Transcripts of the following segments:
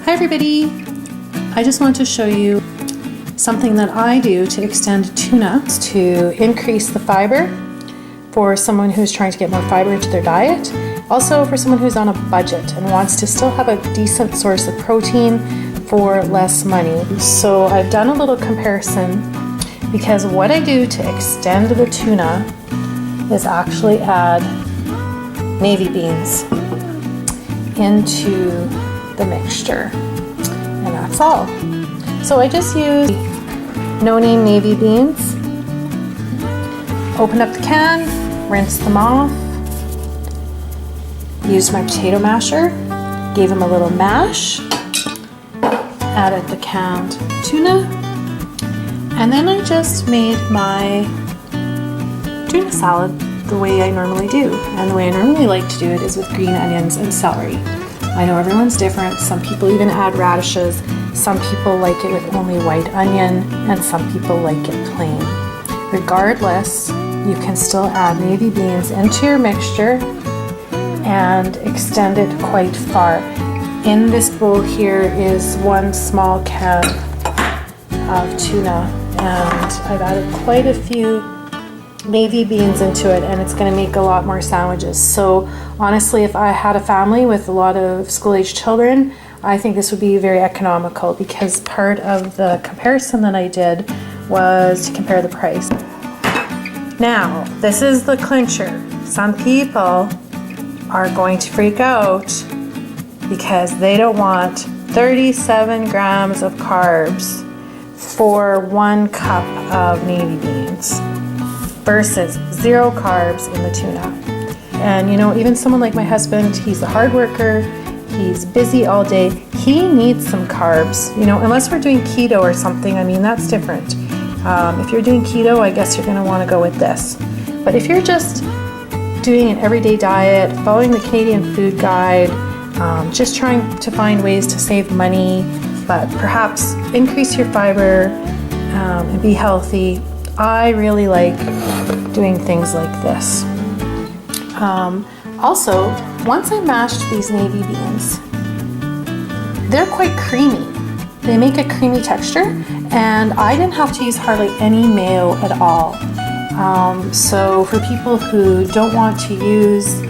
Hi everybody! I just want to show you something that I do to extend tuna to increase the fiber for someone who's trying to get more fiber into their diet. Also for someone who's on a budget and wants to still have a decent source of protein for less money. So I've done a little comparison because what I do to extend the tuna is actually add navy beans into the mixture, and that's all. So I just use no-name navy beans, open up the can, rinse them off, used my potato masher, gave them a little mash, added the canned tuna, and then I just made my tuna salad the way I normally do. And the way I normally like to do it is with green onions and celery. I know everyone's different. Some people even add radishes. Some people like it with only white onion, and some people like it plain. Regardless, you can still add navy beans into your mixture and extend it quite far. In this bowl here is one small can of tuna, and I've added quite a few navy beans into it, and it's going to make a lot more sandwiches. So honestly, if I had a family with a lot of school-age children, I think this would be very economical, because part of the comparison that I did was to compare the price. Now, this is the clincher. Some people are going to freak out because they don't want 37 grams of carbs for 1 cup of navy beans versus 0 carbs in the tuna. And you know, even someone like my husband, he's a hard worker, he's busy all day, he needs some carbs, you know, unless we're doing keto or something. I mean, that's different. If you're doing keto, I guess you're going to want to go with this. But if you're just doing an everyday diet, following the Canadian Food Guide, just trying to find ways to save money, but perhaps increase your fiber and be healthy, I really like doing things like this. Also, once I mashed these navy beans, they're quite creamy. They make a creamy texture, and I didn't have to use hardly any mayo at all. So for people who don't want to use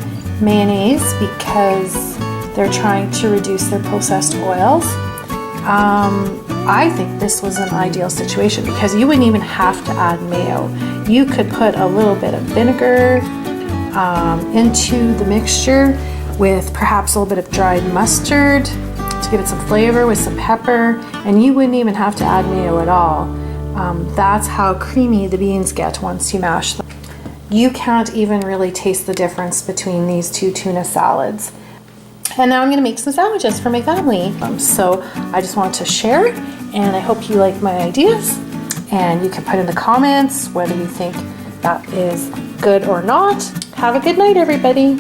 mayonnaise because they're trying to reduce their processed oils, I think this was an ideal situation, because you wouldn't even have to add mayo. You could put a little bit of vinegar into the mixture with perhaps a little bit of dried mustard to give it some flavor with some pepper, and you wouldn't even have to add mayo at all. That's how creamy the beans get once you mash them. You can't even really taste the difference between these two tuna salads. And now I'm going to make some sandwiches for my family. So I just want to share, and I hope you like my ideas. And you can put in the comments whether you think that is good or not. Have a good night, everybody.